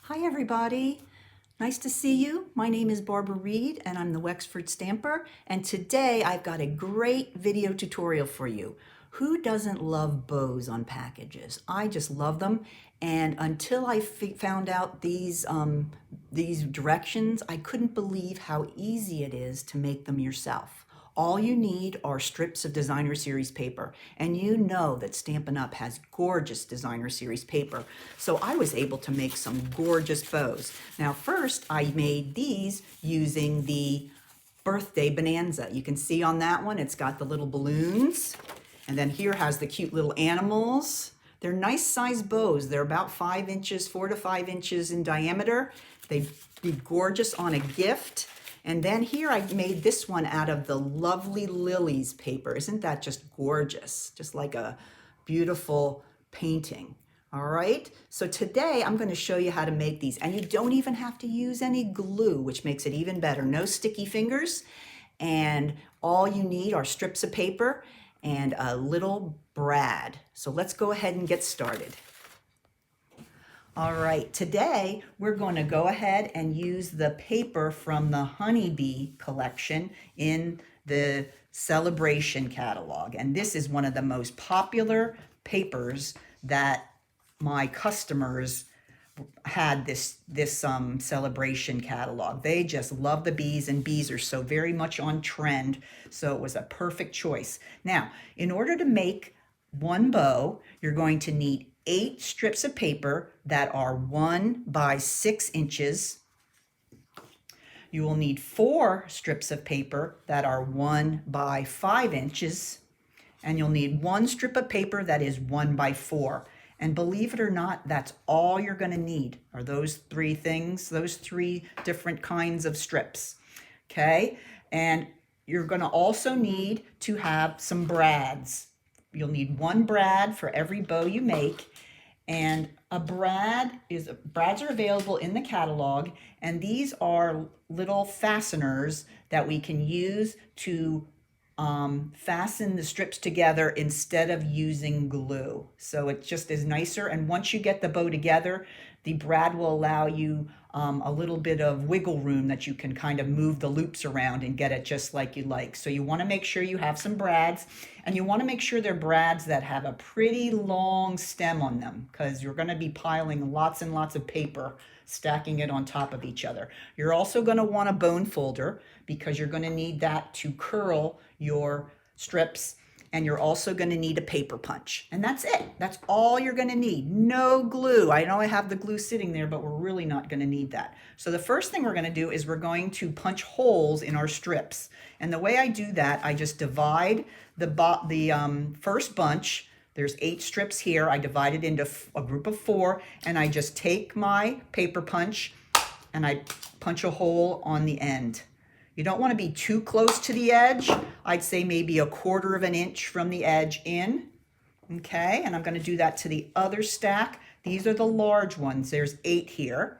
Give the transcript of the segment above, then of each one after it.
Hi everybody, nice to see you. My name is Barbara Reed and I'm the Wexford Stamper, and today I've got a great video tutorial for you. Who doesn't love bows on packages? I just love them, and until I found out these directions, I couldn't believe how easy it is to make them yourself. All you need are strips of designer series paper, and you know that Stampin' Up! Has gorgeous designer series paper, so I was able to make some gorgeous bows. Now first I made these using the birthday bonanza. You can see on that one it's got the little balloons, and then here has the cute little animals. They're nice sized bows. They're about 5 inches, 4 to 5 inches in diameter. They'd be gorgeous on a gift. And then here I made this one out of the lovely lilies paper. Isn't that just gorgeous? Just like a beautiful painting. All right, so today I'm going to show you how to make these, and you don't even have to use any glue, which makes it even better. No sticky fingers, and all you need are strips of paper and a little brad. So let's go ahead and get started. All right, today we're going to go ahead and use the paper from the Honeybee collection in the Celebration catalog. And this is one of the most popular papers that my customers had this Celebration catalog. They just love the bees, and bees are so very much on trend. So it was a perfect choice. Now, in order to make one bow, you're going to need 8 strips of paper that are 1 by 6 inches. You will need 4 strips of paper that are 1 by 5 inches. And you'll need 1 strip of paper that is 1 by 4. And believe it or not, that's all you're going to need are those 3 things, those 3 different kinds of strips. Okay? And you're going to also need to have some brads. You'll need 1 brad for every bow you make, and brads are available in the catalog, and these are little fasteners that we can use to fasten the strips together instead of using glue. So it just is nicer, and once you get the bow together, the brad will allow you a little bit of wiggle room that you can kind of move the loops around and get it just like you like. So you want to make sure you have some brads, and you want to make sure they're brads that have a pretty long stem on them, because you're going to be piling lots and lots of paper, stacking it on top of each other. You're also going to want a bone folder, because you're going to need that to curl your strips, and you're also going to need a paper punch. And that's it. That's all you're going to need. No glue. I know I have the glue sitting there, but we're really not going to need that. So the first thing we're going to do is we're going to punch holes in our strips. And the way I do that, I just divide the first bunch. There's 8 strips here. I divide it into a group of 4, and I just take my paper punch and I punch a hole on the end. You don't want to be too close to the edge. I'd say maybe 1/4 of an inch from the edge in. Okay, and I'm going to do that to the other stack. These are the large ones. There's 8 here.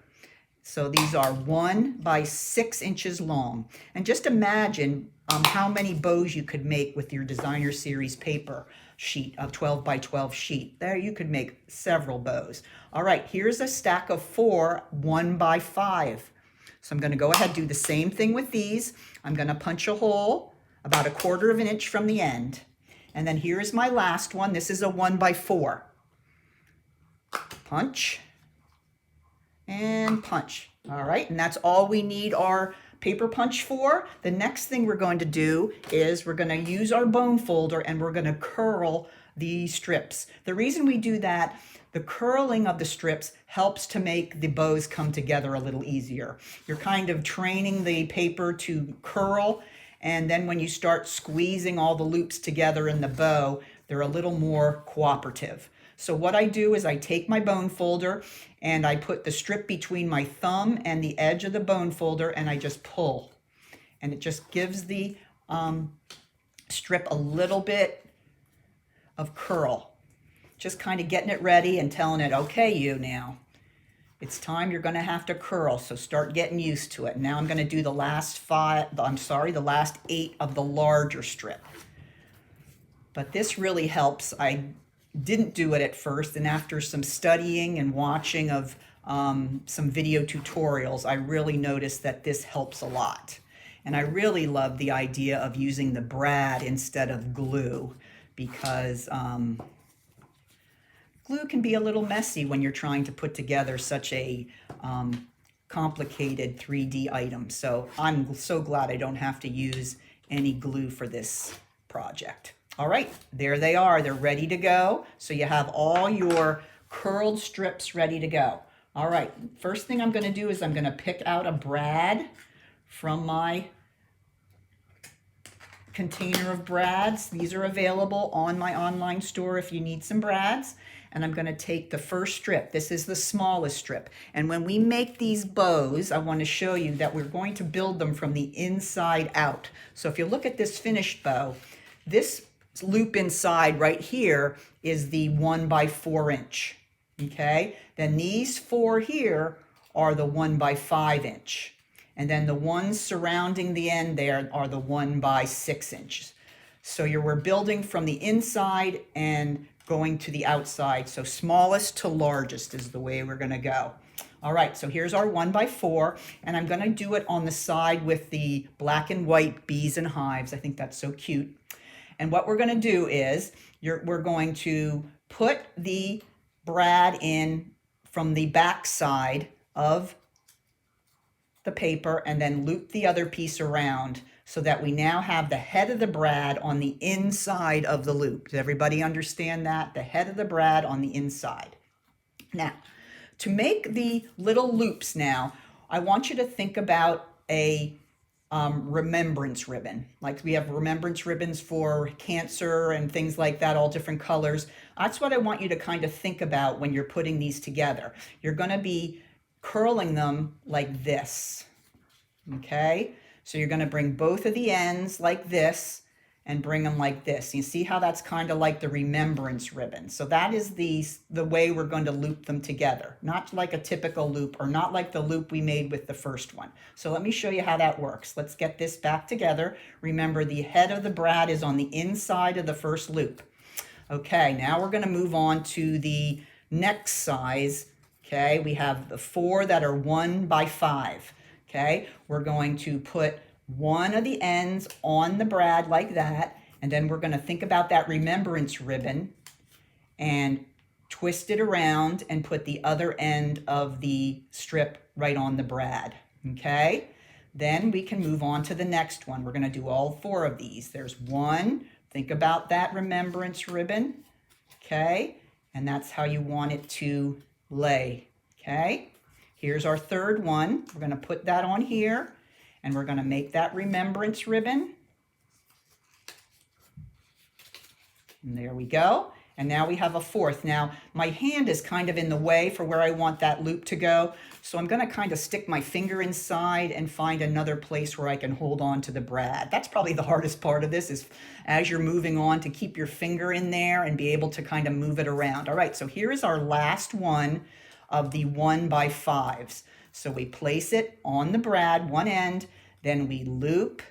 So these are 1 by 6 inches long. And just imagine how many bows you could make with your designer series paper sheet, a 12 by 12 sheet. There you could make several bows. All right, here's a stack of 4 1 by 5. So I'm going to go ahead and do the same thing with these. I'm going to punch a hole about 1/4 of an inch from the end. And then here's my last one. This is a 1 by 4. Punch and punch. All right, and that's all we need our paper punch for. The next thing we're going to do is we're going to use our bone folder, and we're going to curl the strips. The reason we do that, the curling of the strips helps to make the bows come together a little easier. You're kind of training the paper to curl, and then when you start squeezing all the loops together in the bow, they're a little more cooperative. So what I do is I take my bone folder and I put the strip between my thumb and the edge of the bone folder, and I just pull. And it just gives the strip a little bit of curl. Just kind of getting it ready and telling it, okay, you now, it's time, you're going to have to curl, so start getting used to it. Now I'm going to do the last 8 of the larger strip. But this really helps. I didn't do it at first, and after some studying and watching of some video tutorials, I really noticed that this helps a lot. And I really love the idea of using the brad instead of glue, because glue can be a little messy when you're trying to put together such a complicated 3D item. So I'm so glad I don't have to use any glue for this project. All right, there they are. They're ready to go. So you have all your curled strips ready to go. All right, first thing I'm going to do is I'm going to pick out a brad from my container of brads. These are available on my online store if you need some brads. And I'm going to take the first strip. This is the smallest strip. And when we make these bows, I want to show you that we're going to build them from the inside out. So if you look at this finished bow, this loop inside right here is the 1x4 inch. Okay? Then these 4 here are the 1x5 inch. And then the ones surrounding the end there are the 1x6 inches. So we're building from the inside and going to the outside. So smallest to largest is the way we're going to go. All right, so here's our 1x4, and I'm going to do it on the side with the black and white bees and hives. I think that's so cute. And what we're going to do is we're going to put the brad in from the back side of the paper and then loop the other piece around, so that we now have the head of the brad on the inside of the loop. Does everybody understand that? The head of the brad on the inside. Now, to make the little loops now, I want you to think about a remembrance ribbon. Like we have remembrance ribbons for cancer and things like that, all different colors. That's what I want you to kind of think about when you're putting these together. You're going to be curling them like this, okay? So you're going to bring both of the ends like this and bring them like this. You see how that's kind of like the remembrance ribbon. So that is the way we're going to loop them together. Not like a typical loop, or not like the loop we made with the first one. So let me show you how that works. Let's get this back together. Remember, the head of the brad is on the inside of the first loop. Okay, now we're going to move on to the next size. Okay, we have the 4 that are 1x5. Okay, we're going to put one of the ends on the brad like that, and then we're going to think about that remembrance ribbon and twist it around and put the other end of the strip right on the brad. Okay, then we can move on to the next one. We're going to do all 4 of these. There's one. Think about that remembrance ribbon. Okay, and that's how you want it to lay. Okay, here's our third one. We're going to put that on here, and we're going to make that remembrance ribbon. And there we go. And now we have a fourth. Now my hand is kind of in the way for where I want that loop to go. So I'm going to kind of stick my finger inside and find another place where I can hold on to the brad. That's probably the hardest part of this, is as you're moving on, to keep your finger in there and be able to kind of move it around. All right, so here is our last one of the 1x5s. So we place it on the brad, one end, then we loop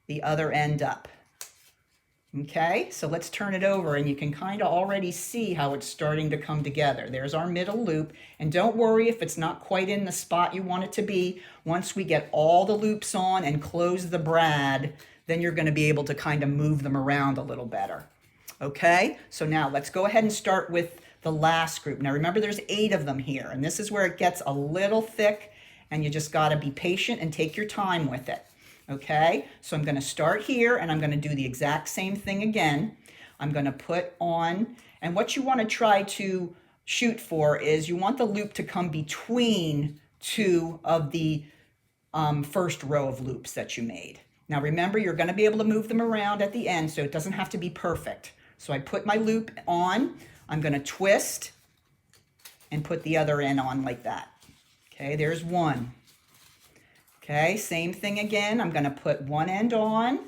the other end up. Okay, so let's turn it over, and you can kind of already see how it's starting to come together. There's our middle loop, and don't worry if it's not quite in the spot you want it to be. Once we get all the loops on and close the brad, then you're going to be able to kind of move them around a little better. Okay, so now let's go ahead and start with the last group. Now remember, there's 8 of them here, and this is where it gets a little thick, and you just got to be patient and take your time with it. Okay, so I'm going to start here, and I'm going to do the exact same thing again. I'm going to put on, and what you want to try to shoot for is you want the loop to come between 2 of the first row of loops that you made. Now remember, you're going to be able to move them around at the end, so it doesn't have to be perfect. So I put my loop on, I'm going to twist and put the other end on like that. Okay, there's one. Okay, same thing again. I'm going to put one end on,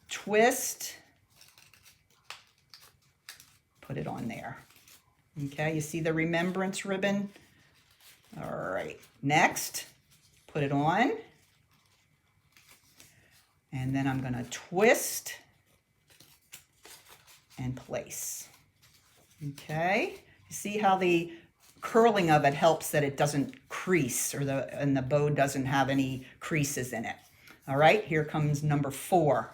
twist, put it on there. Okay, you see the remembrance ribbon? All right, next, put it on. And then I'm going to twist and place. Okay, you see how the curling of it helps that it doesn't crease, or the bow doesn't have any creases in it. All right, here comes number 4.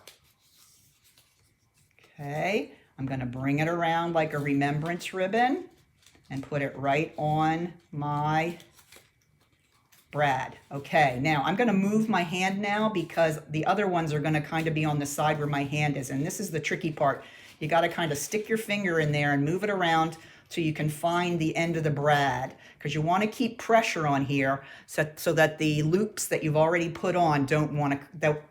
Okay, I'm going to bring it around like a remembrance ribbon and put it right on my brad. Okay, now I'm going to move my hand now because the other ones are going to kind of be on the side where my hand is, and this is the tricky part. You got to kind of stick your finger in there and move it around so you can find the end of the brad, because you want to keep pressure on here so that the loops that you've already put on don't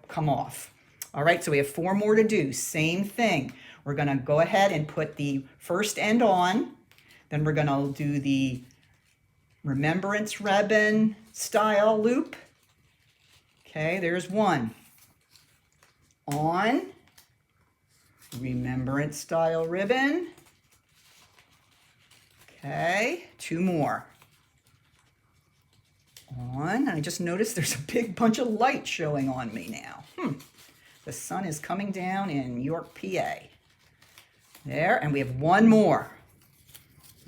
come off. All right, so we have 4 more to do. Same thing. We're going to go ahead and put the first end on. Then we're going to do the remembrance ribbon style loop. Okay, there's 1. On. Remembrance style ribbon. Okay, 2 more. On, and I just noticed there's a big bunch of light showing on me now. The sun is coming down in York, PA. There, and we have 1 more.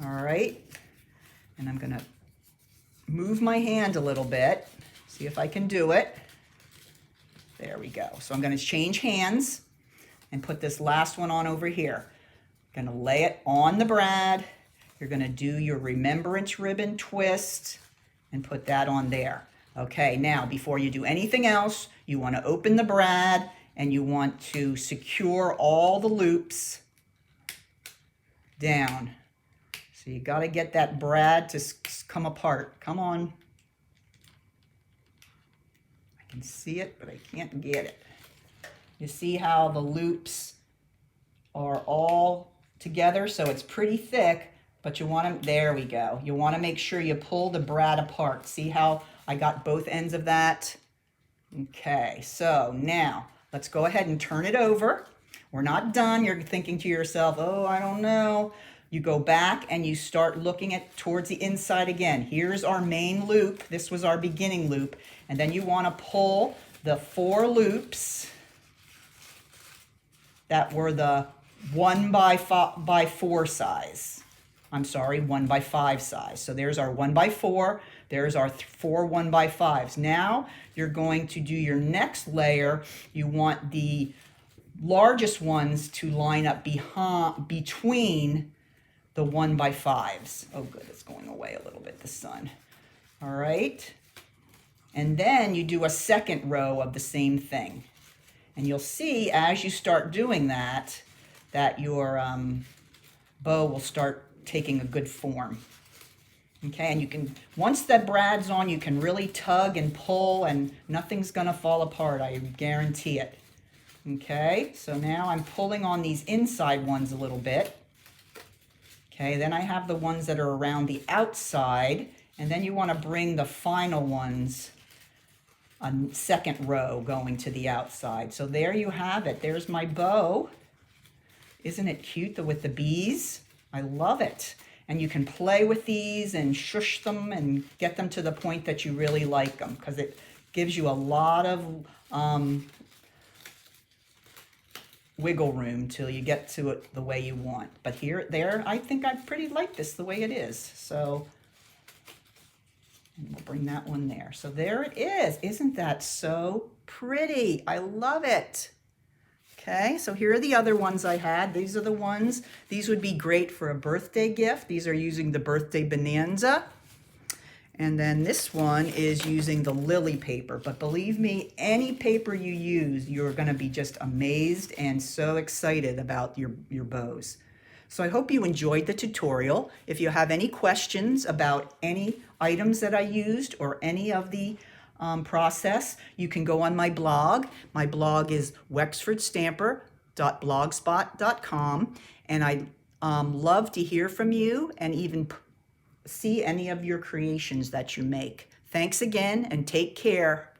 All right, and I'm gonna move my hand a little bit, see if I can do it. There we go. So I'm gonna change hands and put this last one on over here. I'm gonna lay it on the brad. You're going to do your remembrance ribbon twist and put that on there. Okay, now before you do anything else, you want to open the brad and you want to secure all the loops down. So you got to get that brad to come apart. Come on. I can see it, but I can't get it. You see how the loops are all together, so it's pretty thick. But you want to, there we go. You want to make sure you pull the brad apart. See how I got both ends of that? Okay, so now let's go ahead and turn it over. We're not done. You're thinking to yourself, oh, I don't know. You go back and you start looking towards the inside again. Here's our main loop. This was our beginning loop. And then you want to pull the 4 loops that were the 1 by 4 size. I'm sorry, 1 by 5 size. So there's our 1 by 4. There's our 4 1 by 5s. Now you're going to do your next layer. You want the largest ones to line up between the 1 by 5s. Oh, good, it's going away a little bit, the sun. All right. And then you do a second row of the same thing. And you'll see as you start doing that your bow will start taking a good form. Okay, and you can, once that brad's on, you can really tug and pull and nothing's gonna fall apart, I guarantee it. Okay, so now I'm pulling on these inside ones a little bit. Okay, then I have the ones that are around the outside, and then you want to bring the final ones, a second row going to the outside. So there you have it. There's my bow. Isn't it cute with the bees? I love it. And you can play with these and shush them and get them to the point that you really like them, because it gives you a lot of wiggle room till you get to it the way you want. But there, I think I pretty like this the way it is. So we'll bring that one there. So there it is. Isn't that so pretty? I love it. Okay, so here are the other ones I had. These are the ones. These would be great for a birthday gift. These are using the Birthday Bonanza. And then this one is using the lily paper. But believe me, any paper you use, you're going to be just amazed and so excited about your bows. So I hope you enjoyed the tutorial. If you have any questions about any items that I used or any of the process, you can go on my blog. My blog is wexfordstamper.blogspot.com, and I'd love to hear from you and even see any of your creations that you make. Thanks again and take care.